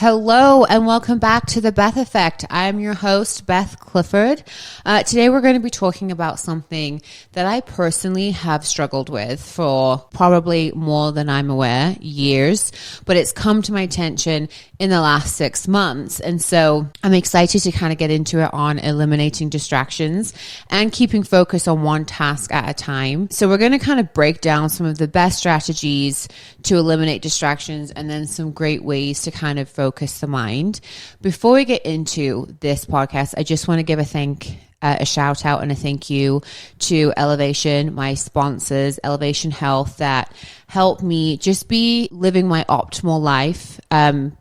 Hello and welcome back to the Beth Effect. I'm your host, Beth Clifford. Today we're going to be talking about something that I personally have struggled with for probably more than I'm aware, years, but it's come to my attention in the last 6 months. And so I'm excited to kind of get into it on eliminating distractions and keeping focus on one task at a time. So we're going to kind of break down some of the best strategies to eliminate distractions and then some great ways to kind of focus the mind. Before we get into this podcast, I just want to give a shout out and a thank you to Elevation, my sponsors, Elevation Health, that help me just be living my optimal life,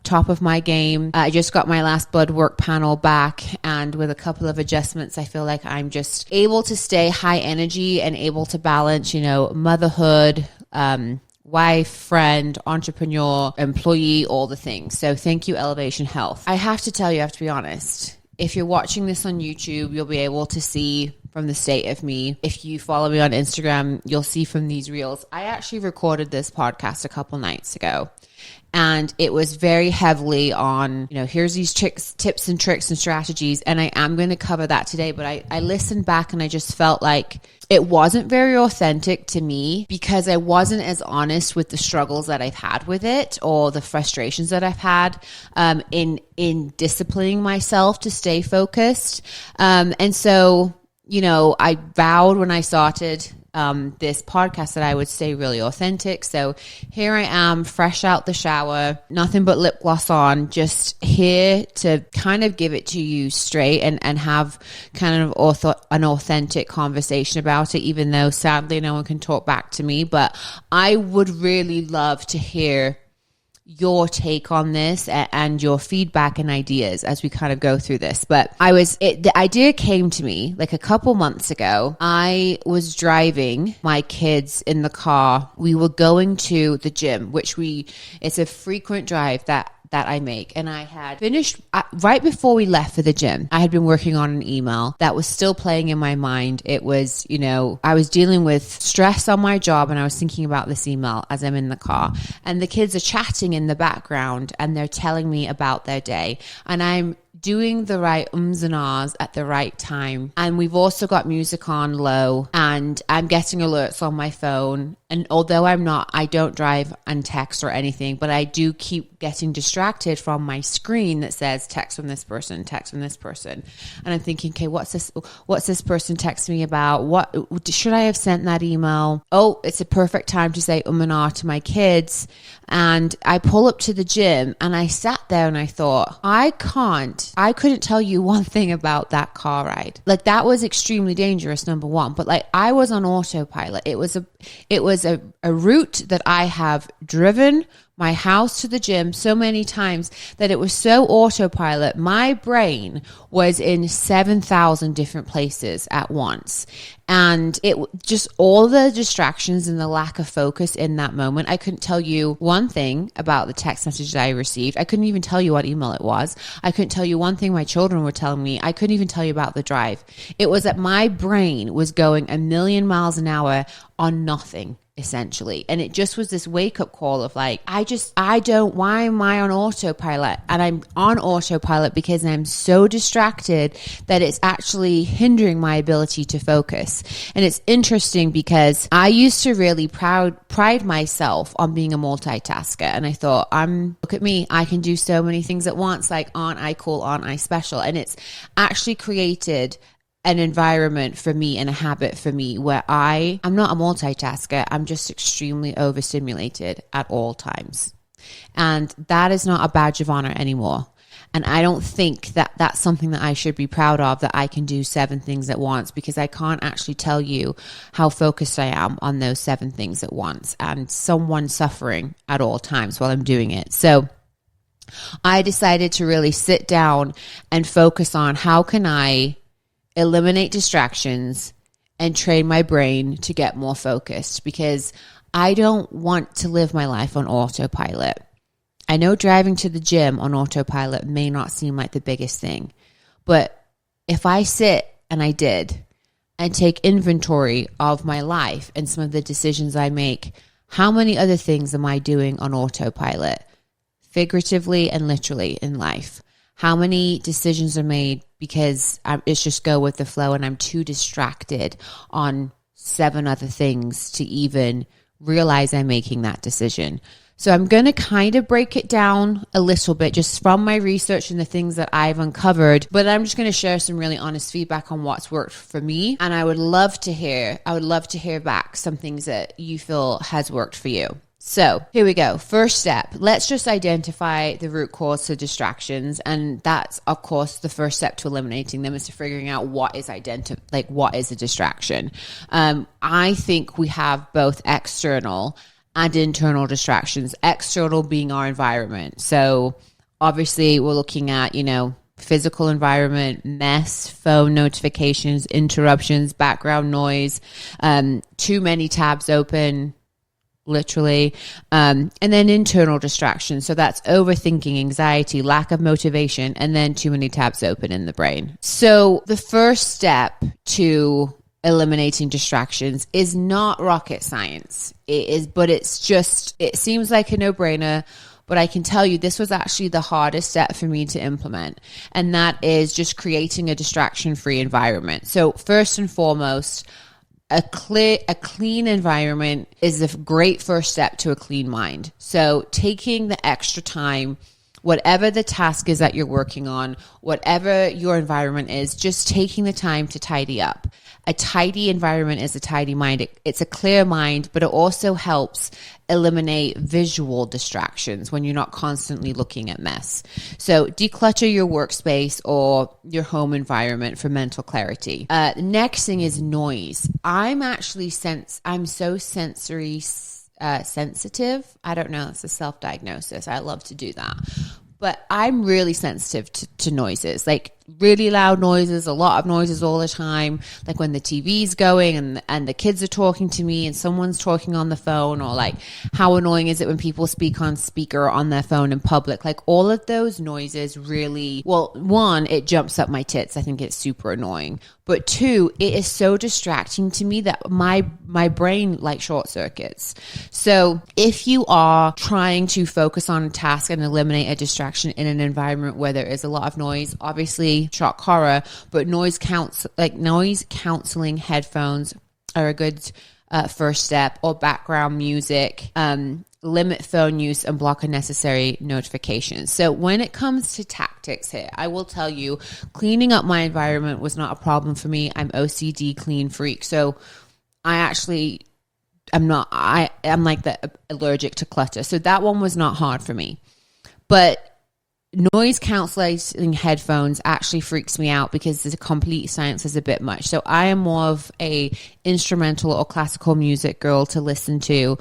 top of my game. I just got my last blood work panel back, and with a couple of adjustments, I feel like I'm just able to stay high energy and able to balance, motherhood, wife, friend, entrepreneur, employee, all the things. So thank you, Elevation Health. I have to be honest. If you're watching this on YouTube, you'll be able to see from the state of me. If you follow me on Instagram, you'll see from these reels. I actually recorded this podcast a couple nights ago. And it was very heavily on, here's these tips and tricks and strategies. And I am going to cover that today. But I listened back and I just felt like it wasn't very authentic to me because I wasn't as honest with the struggles that I've had with it or the frustrations that I've had in disciplining myself to stay focused. And so, I vowed when I started this podcast that I would stay really authentic. So here I am, fresh out the shower, nothing but lip gloss on, just here to kind of give it to you straight and have kind of an authentic conversation about it, even though sadly no one can talk back to me. But I would really love to hear your take on this and your feedback and ideas as we kind of go through this. But the idea came to me like a couple months ago. I was driving my kids in the car. We were going to the gym, it's a frequent drive that I make. And I had finished right before we left for the gym. I had been working on an email that was still playing in my mind. It was, I was dealing with stress on my job and I was thinking about this email as I'm in the car. And the kids are chatting in the background and they're telling me about their day. And I'm doing the right ums and ahs at the right time. And we've also got music on low and I'm getting alerts on my phone. And although I don't drive and text or anything, but I do keep getting distracted from my screen that says text from this person, text from this person. And I'm thinking, okay, what's this person texting me about? What should I have sent that email? Oh, it's a perfect time to say and ah to my kids. And I pull up to the gym and I sat there and I thought, I couldn't tell you one thing about that car ride. Like that was extremely dangerous, number one, but like I was on autopilot. It was a route that I have driven my house to the gym so many times that it was so autopilot. My brain was in 7,000 different places at once. And it just all the distractions and the lack of focus in that moment. I couldn't tell you one thing about the text message that I received. I couldn't even tell you what email it was. I couldn't tell you one thing my children were telling me. I couldn't even tell you about the drive. It was that my brain was going a million miles an hour on nothing, essentially. And it just was this wake-up call of like, why am I on autopilot? And I'm on autopilot because I'm so distracted that it's actually hindering my ability to focus. And it's interesting because I used to really pride myself on being a multitasker. And I thought, look at me, I can do so many things at once. Like, aren't I cool? Aren't I special? And it's actually created an environment for me and a habit for me where I'm not a multitasker. I'm just extremely overstimulated at all times. And that is not a badge of honor anymore. And I don't think that that's something that I should be proud of, that I can do 7 things at once, because I can't actually tell you how focused I am on those 7 things at once and someone suffering at all times while I'm doing it. So I decided to really sit down and focus on how can I eliminate distractions and train my brain to get more focused, because I don't want to live my life on autopilot. I know driving to the gym on autopilot may not seem like the biggest thing, but if I sit, and I did, and take inventory of my life and some of the decisions I make, how many other things am I doing on autopilot? figuratively and literally in life. How many decisions are made because it's just go with the flow and I'm too distracted on 7 other things to even realize I'm making that decision. So I'm going to kind of break it down a little bit just from my research and the things that I've uncovered, but I'm just going to share some really honest feedback on what's worked for me. And I would love to hear back some things that you feel has worked for you. So here we go. First step, let's just identify the root cause to distractions. And that's, of course, the first step to eliminating them is to figuring out what is a distraction. I think we have both external and internal distractions, external being our environment. So obviously we're looking at, physical environment, mess, phone notifications, interruptions, background noise, too many tabs open, literally, and then internal distractions. So that's overthinking, anxiety, lack of motivation, and then too many tabs open in the brain. So the first step to eliminating distractions is not rocket science. It seems like a no-brainer, but I can tell you this was actually the hardest step for me to implement. And that is just creating a distraction-free environment. So first and foremost, a clean environment is a great first step to a clean mind. So taking the extra time, whatever the task is that you're working on, whatever your environment is, just taking the time to tidy up. A tidy environment is a tidy mind. It's a clear mind, but it also helps eliminate visual distractions when you're not constantly looking at mess. So declutter your workspace or your home environment for mental clarity. The next thing is noise. I'm so sensory sensitive. I don't know. It's a self-diagnosis. I love to do that. But I'm really sensitive to noises, like really loud noises, a lot of noises all the time. Like when the TV's going and the kids are talking to me and someone's talking on the phone, or like how annoying is it when people speak on speaker on their phone in public? Like all of those noises really, well, one, it jumps up my tits. I think it's super annoying. But two, it is so distracting to me that my brain like short circuits. So if you are trying to focus on a task and eliminate a distraction in an environment where there is a lot of noise, obviously shock horror, but noise counseling headphones are a good first step, or background music. Limit phone use and block unnecessary notifications. So when it comes to tactics here, I will tell you, cleaning up my environment was not a problem for me. I'm OCD clean freak. So I'm like allergic to clutter. So that one was not hard for me. But noise canceling headphones actually freaks me out because the complete silence is a bit much. So I am more of a instrumental or classical music girl to listen to.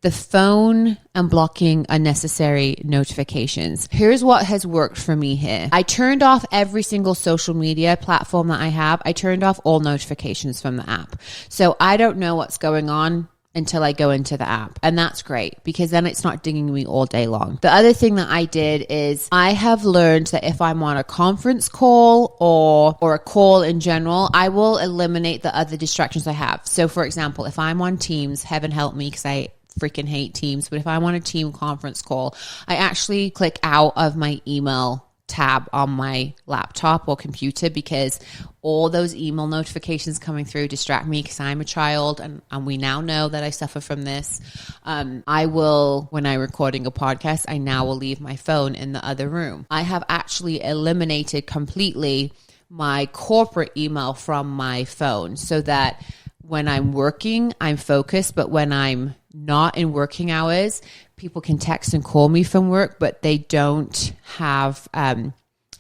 The phone and blocking unnecessary notifications. Here's what has worked for me here. I turned off every single social media platform that I have. I turned off all notifications from the app. So I don't know what's going on until I go into the app. And that's great because then it's not dinging me all day long. The other thing that I did is I have learned that if I'm on a conference call or a call in general, I will eliminate the other distractions I have. So for example, if I'm on Teams, heaven help me because I freaking hate Teams, but if I'm on a team conference call, I actually click out of my email tab on my laptop or computer because all those email notifications coming through distract me because I'm a child and we now know that I suffer from this. I will, when I'm recording a podcast, I now will leave my phone in the other room. I have actually eliminated completely my corporate email from my phone so that when I'm working, I'm focused, but when I'm not in working hours, people can text and call me from work, but they don't have, I'm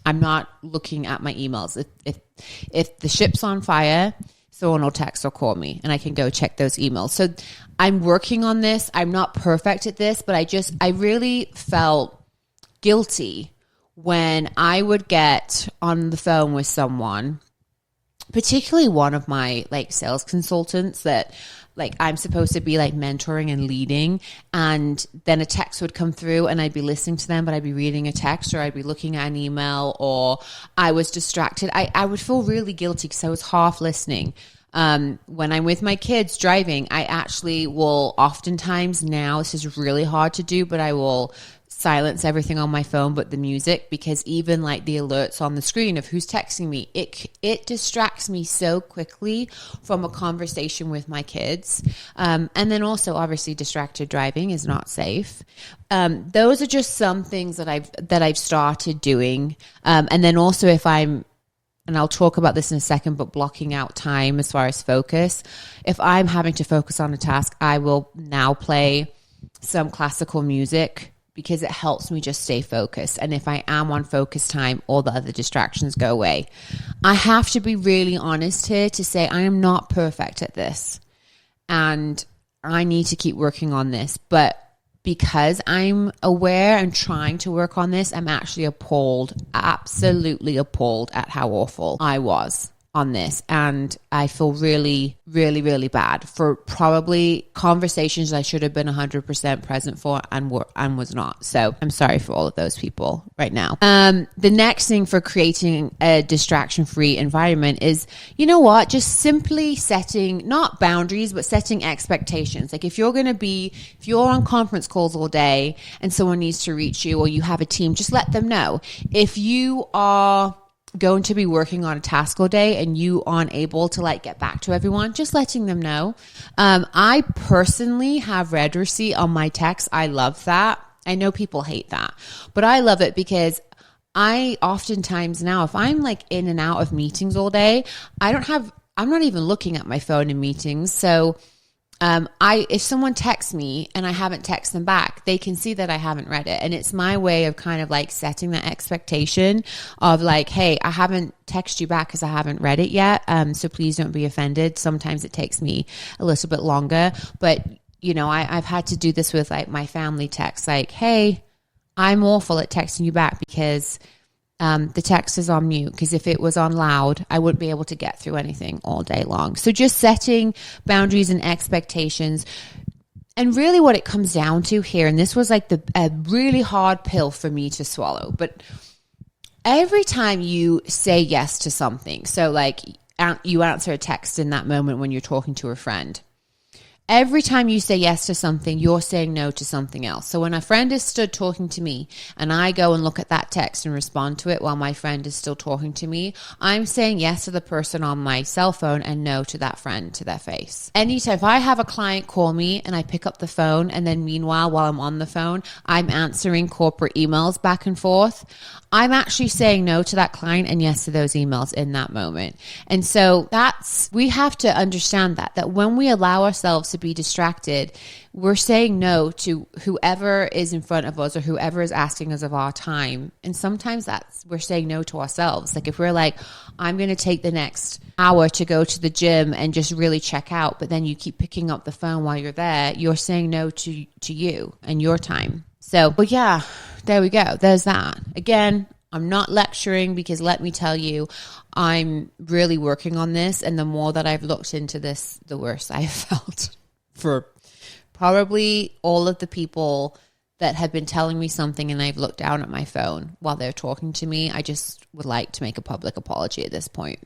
not looking at my emails. If the ship's on fire, someone will text or call me and I can go check those emails. So I'm working on this. I'm not perfect at this, but I really felt guilty when I would get on the phone with someone, particularly one of my sales consultants that I'm supposed to be mentoring and leading, and then a text would come through and I'd be listening to them, but I'd be reading a text or I'd be looking at an email or I was distracted. I would feel really guilty because I was half listening. When I'm with my kids driving, I actually will oftentimes now, this is really hard to do, but I will silence everything on my phone but the music, because even like the alerts on the screen of who's texting me, it distracts me so quickly from a conversation with my kids. And then also obviously distracted driving is not safe. Those are just some things that I've started doing. And then also and I'll talk about this in a second, but blocking out time as far as focus. If I'm having to focus on a task, I will now play some classical music because it helps me just stay focused. And if I am on focus time, all the other distractions go away. I have to be really honest here to say I am not perfect at this. And I need to keep working on this. But because I'm aware and trying to work on this, I'm actually appalled, absolutely appalled at how awful I was on this. And I feel really, really, really bad for probably conversations I should have been 100% present for and was not. So I'm sorry for all of those people right now. The next thing for creating a distraction-free environment is, you know what, just simply setting, not boundaries, but setting expectations. Like if you're on conference calls all day and someone needs to reach you or you have a team, just let them know. If you are going to be working on a task all day and you aren't able to like get back to everyone, just letting them know. I personally have read receipt on my text. I love that. I know people hate that, but I love it because I oftentimes now, if I'm like in and out of meetings all day, I'm not even looking at my phone in meetings. So if someone texts me and I haven't texted them back, they can see that I haven't read it. And it's my way of kind of like setting that expectation of like, hey, I haven't texted you back because I haven't read it yet. So please don't be offended. Sometimes it takes me a little bit longer, but you know, I've had to do this with like my family text, like, hey, I'm awful at texting you back because the text is on mute, because if it was on loud, I wouldn't be able to get through anything all day long. So just setting boundaries and expectations. And really what it comes down to here, and this was like a really hard pill for me to swallow, but every time you say yes to something, so like you answer a text in that moment when you're talking to a friend, every time you say yes to something, you're saying no to something else. So when a friend is stood talking to me and I go and look at that text and respond to it while my friend is still talking to me, I'm saying yes to the person on my cell phone and no to that friend to their face. Anytime, if I have a client call me and I pick up the phone and then meanwhile, while I'm on the phone, I'm answering corporate emails back and forth, I'm actually saying no to that client and yes to those emails in that moment. And so we have to understand that when we allow ourselves to be distracted, we're saying no to whoever is in front of us or whoever is asking us of our time. And sometimes we're saying no to ourselves. Like if we're like, I'm going to take the next hour to go to the gym and just really check out, but then you keep picking up the phone while you're there, you're saying no to you and your time. So, but yeah, there we go. There's that. Again, I'm not lecturing because let me tell you, I'm really working on this. And the more that I've looked into this, the worse I've felt for probably all of the people that have been telling me something and I've looked down at my phone while they're talking to me. I just would like to make a public apology at this point.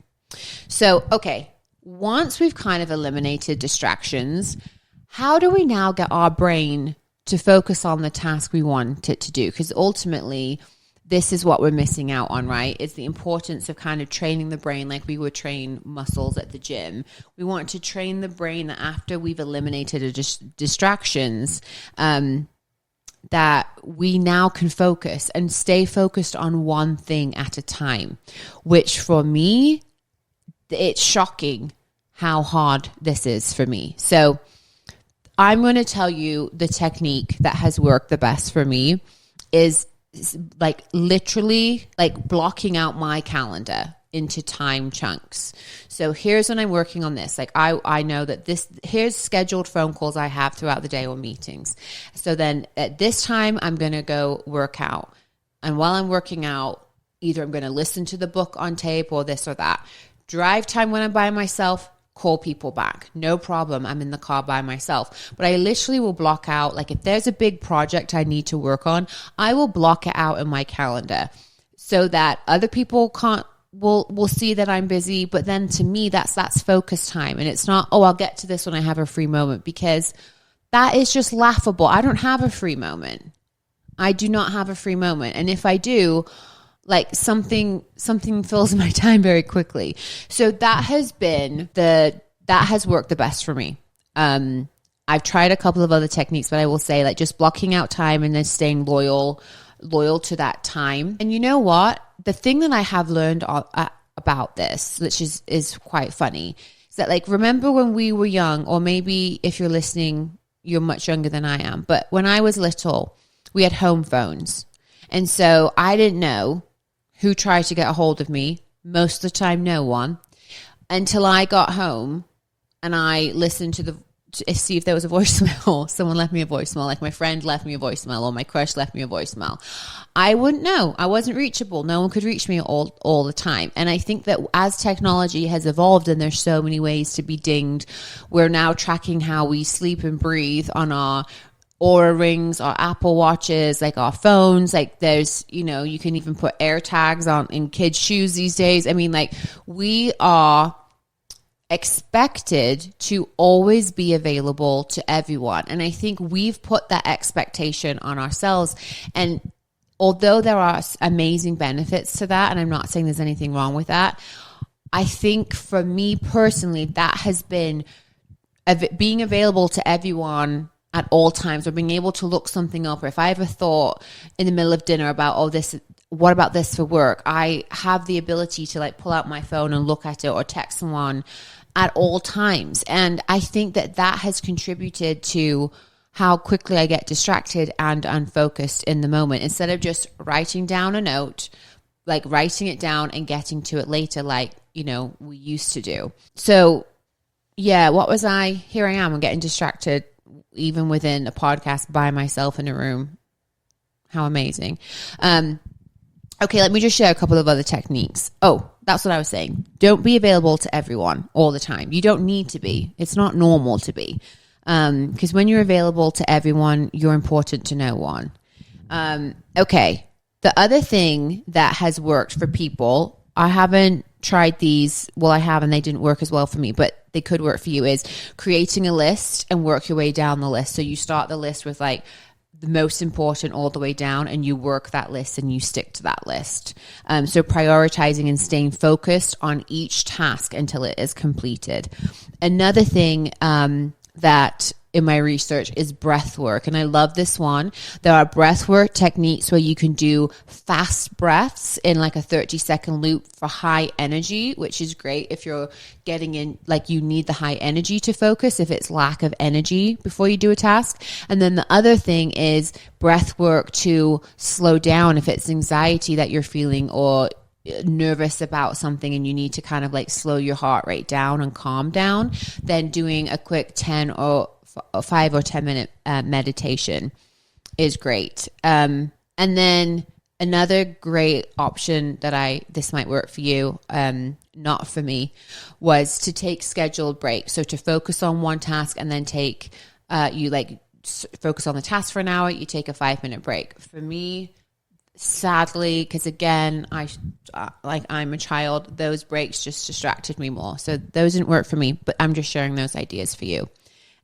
So, okay, once we've kind of eliminated distractions, how do we now get our brain to focus on the task we want it to do? Because ultimately, this is what we're missing out on, right? It's the importance of kind of training the brain like we would train muscles at the gym. We want to train the brain that after we've eliminated distractions, that we now can focus and stay focused on one thing at a time, which for me, it's shocking how hard this is for me. So I'm going to tell you the technique that has worked the best for me is like literally like blocking out my calendar into time chunks. So here's when I'm working on this. Like I know that here's scheduled phone calls I have throughout the day or meetings. So then at this time, I'm going to go work out. And while I'm working out, either I'm going to listen to the book on tape or this or that. Drive time when I'm by myself, call people back. No problem. I'm in the car by myself. But I literally will block out, like if there's a big project I need to work on, I will block it out in my calendar so that other people will see that I'm busy. But then to me, that's focus time. And it's not, oh, I'll get to this when I have a free moment, because that is just laughable. I don't have a free moment. I do not have a free moment. And if I do, like something fills my time very quickly. So that has worked the best for me. I've tried a couple of other techniques, but I will say like just blocking out time and then staying loyal to that time. And you know what? The thing that I have learned about this, which is quite funny, is that like, remember when we were young, or maybe if you're listening, you're much younger than I am. But when I was little, we had home phones. And so I didn't know who tried to get a hold of me. Most of the time, no one. Until I got home and I listened to see if there was a voicemail. Someone left me a voicemail, like my friend left me a voicemail or my crush left me a voicemail. I wouldn't know. I wasn't reachable. No one could reach me all the time. And I think that as technology has evolved and there's so many ways to be dinged, we're now tracking how we sleep and breathe on our Oura rings, our Apple watches, like our phones. Like there's, you can even put air tags on in kids' shoes these days. I mean, like we are expected to always be available to everyone. And I think we've put that expectation on ourselves. And although there are amazing benefits to that, and I'm not saying there's anything wrong with that, I think for me personally, that has been being available to everyone at all times, or being able to look something up. Or if I have a thought in the middle of dinner about, what about this for work? I have the ability to like pull out my phone and look at it, or text someone at all times. And I think that has contributed to how quickly I get distracted and unfocused in the moment, instead of just writing down a note, like writing it down and getting to it later, like, we used to do. So yeah, here I am, I'm getting distracted even within a podcast by myself in a room. How amazing. Okay, let me just share a couple of other techniques. Oh, that's what I was saying. Don't be available to everyone all the time. You don't need to be. It's not normal to be. Because when you're available to everyone, you're important to no one. Okay, the other thing that has worked for people, I haven't tried these. Well, I have, and they didn't work as well for me, but they could work for you, is creating a list and work your way down the list. So you start the list with like the most important all the way down, and you work that list and you stick to that list. So prioritizing and staying focused on each task until it is completed. Another thing that in my research is breath work. And I love this one. There are breath work techniques where you can do fast breaths in like a 30-second loop for high energy, which is great if you're getting in, like you need the high energy to focus, if it's lack of energy before you do a task. And then the other thing is breath work to slow down if it's anxiety that you're feeling, or nervous about something and you need to kind of like slow your heart rate down and calm down. Then doing a quick 10 or 5 or 10 minute meditation is great. And then another great option that this might work for you, not for me, was to take scheduled breaks. So to focus on one task and then take, focus on the task for an hour, you take a 5-minute break. For me, sadly, because again, I'm a child, those breaks just distracted me more. So those didn't work for me, but I'm just sharing those ideas for you.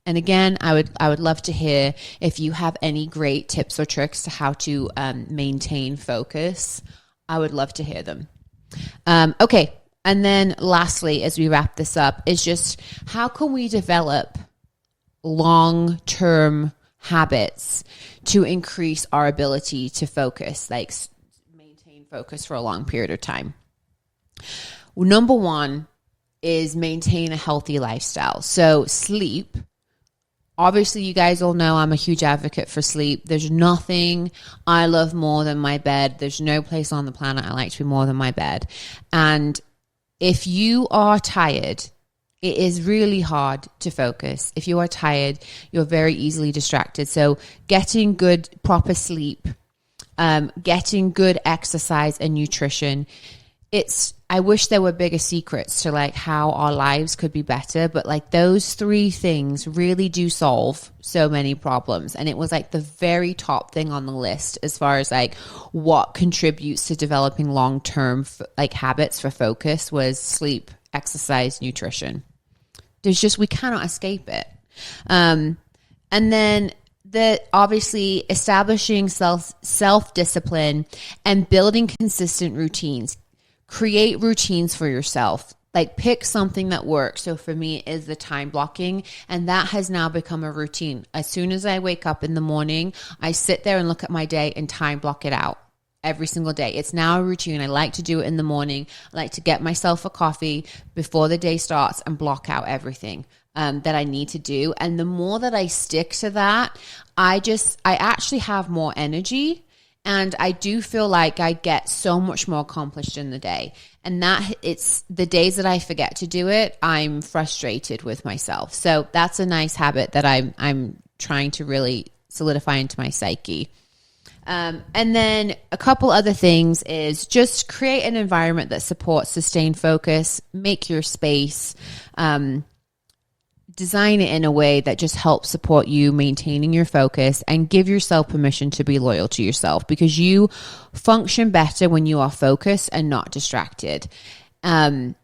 And again, I would love to hear if you have any great tips or tricks to how to maintain focus. I would love to hear them. Okay. And then lastly, as we wrap this up, is just how can we develop long-term habits to increase our ability to focus, like maintain focus for a long period of time? Well, number one is maintain a healthy lifestyle. So sleep. Obviously, you guys all know I'm a huge advocate for sleep. There's nothing I love more than my bed. There's no place on the planet I like to be more than my bed. And if you are tired, it is really hard to focus. If you are tired, you're very easily distracted. So getting good, proper sleep, getting good exercise and nutrition, I wish there were bigger secrets to like how our lives could be better, but like those 3 things really do solve so many problems. And it was like the very top thing on the list as far as like what contributes to developing long-term like habits for focus was sleep, exercise, nutrition. We cannot escape it. And then the obviously establishing self-discipline and building consistent routines. Create routines for yourself. Like pick something that works. So for me is the time blocking, and that has now become a routine. As soon as I wake up in the morning, I sit there and look at my day and time block it out every single day. It's now a routine. I like to do it in the morning. I like to get myself a coffee before the day starts and block out everything that I need to do. And the more that I stick to that, I actually have more energy. And I do feel like I get so much more accomplished in the day. And that it's the days that I forget to do it, I'm frustrated with myself. So that's a nice habit that I'm trying to really solidify into my psyche. And then a couple other things is just create an environment that supports sustained focus, make your space, design it in a way that just helps support you maintaining your focus, and give yourself permission to be loyal to yourself, because you function better when you are focused and not distracted. And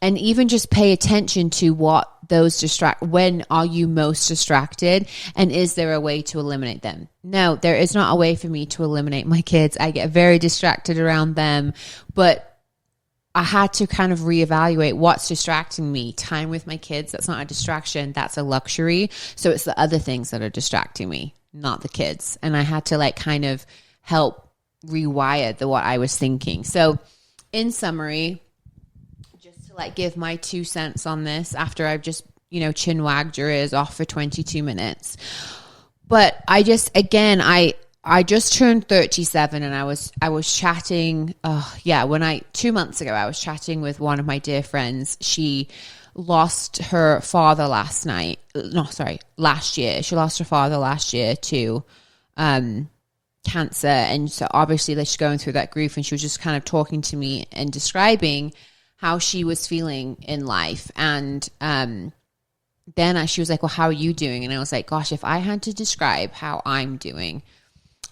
even just pay attention to what those when are you most distracted, and is there a way to eliminate them? No, there is not a way for me to eliminate my kids. I get very distracted around them, but I had to kind of reevaluate what's distracting me. Time with my kids, that's not a distraction, that's a luxury. So it's the other things that are distracting me, not the kids. And I had to like kind of help rewire what I was thinking. So in summary, just to like give my 2 cents on this after I've just, chin wagged your ears off for 22 minutes. But I just turned 37, and I was chatting. 2 months ago, I was chatting with one of my dear friends. She lost her father last year. She lost her father last year to cancer. And so obviously she's going through that grief, and she was just kind of talking to me and describing how she was feeling in life. And then she was like, well, how are you doing? And I was like, gosh, if I had to describe how I'm doing,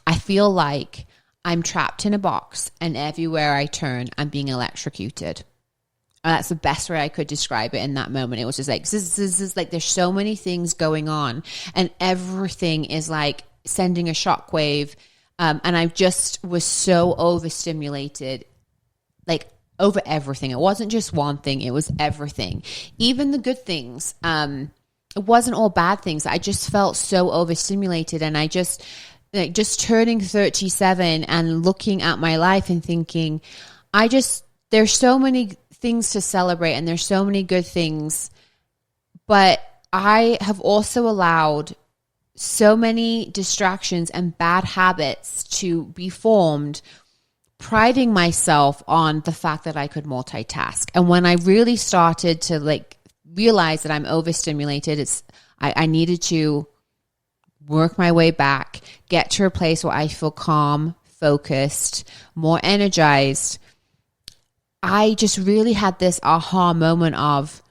I feel like I'm trapped in a box, and everywhere I turn, I'm being electrocuted. And that's the best way I could describe it in that moment. It was just like, like there's so many things going on, and everything is like sending a shockwave. And I just was so overstimulated, like over everything. It wasn't just one thing. It was everything. Even the good things. It wasn't all bad things. I just felt so overstimulated, and I just turning 37 and looking at my life and thinking, there's so many things to celebrate, and there's so many good things, but I have also allowed so many distractions and bad habits to be formed, priding myself on the fact that I could multitask. And when I really started to like realize that I'm overstimulated, I needed to work my way back, get to a place where I feel calm, focused, more energized. I just really had this aha moment of,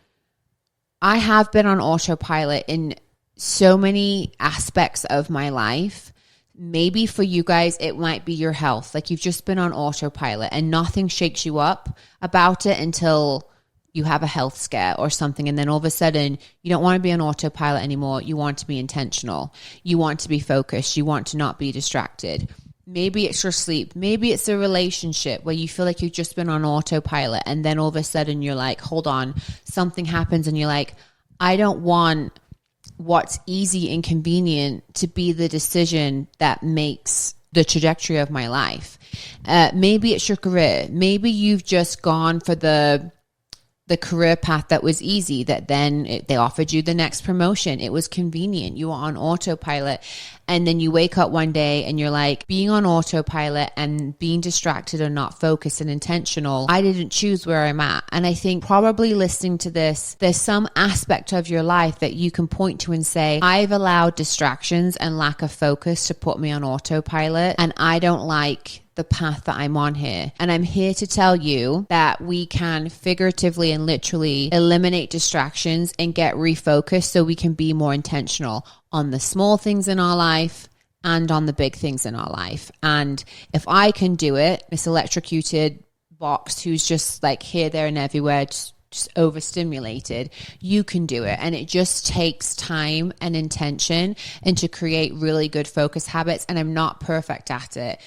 I have been on autopilot in so many aspects of my life. Maybe for you guys, it might be your health. Like you've just been on autopilot and nothing shakes you up about it until you have a health scare or something. And then all of a sudden, you don't want to be on autopilot anymore. You want to be intentional. You want to be focused. You want to not be distracted. Maybe it's your sleep. Maybe it's a relationship where you feel like you've just been on autopilot. And then all of a sudden you're like, hold on, something happens. And you're like, I don't want what's easy and convenient to be the decision that makes the trajectory of my life. Maybe it's your career. Maybe you've just gone for the career path that was easy, that then they offered you the next promotion. It was convenient. You were on autopilot. And then you wake up one day and you're like, being on autopilot and being distracted or not focused and intentional, I didn't choose where I'm at. And I think probably listening to this, there's some aspect of your life that you can point to and say, I've allowed distractions and lack of focus to put me on autopilot, and I don't like the path that I'm on here. And I'm here to tell you that we can figuratively and literally eliminate distractions and get refocused so we can be more intentional on the small things in our life and on the big things in our life. And if I can do it, this electrocuted box who's just like here, there, and everywhere, just just overstimulated, you can do it. And it just takes time and intention and to create really good focus habits. And I'm not perfect at it.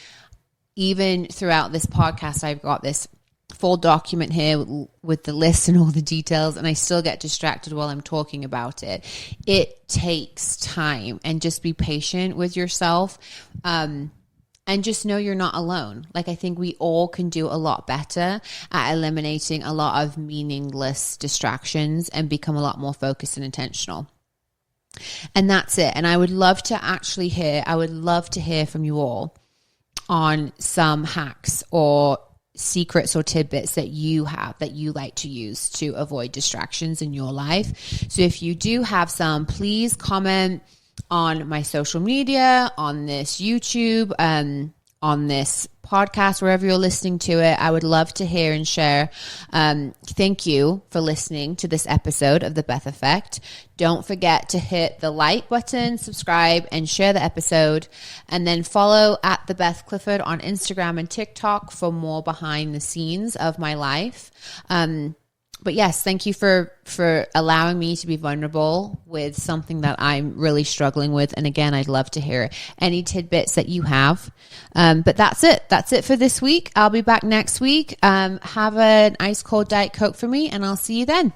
Even throughout this podcast, I've got this full document here with the list and all the details, and I still get distracted while I'm talking about it. It takes time, and just be patient with yourself. And just know you're not alone. Like, I think we all can do a lot better at eliminating a lot of meaningless distractions and become a lot more focused and intentional. And that's it. And I would love to hear from you all on some hacks or secrets or tidbits that you have that you like to use to avoid distractions in your life. So if you do have some, please comment on my social media, on this YouTube, on this podcast, wherever you're listening to it. I would love to hear and share. Thank you for listening to this episode of The Beth Effect. Don't forget to hit the like button, subscribe, and share the episode. And then follow at The Beth Clifford on Instagram and TikTok for more behind the scenes of my life. But yes, thank you for allowing me to be vulnerable with something that I'm really struggling with. And again, I'd love to hear any tidbits that you have. But that's it. That's it for this week. I'll be back next week. Have an ice cold Diet Coke for me, and I'll see you then.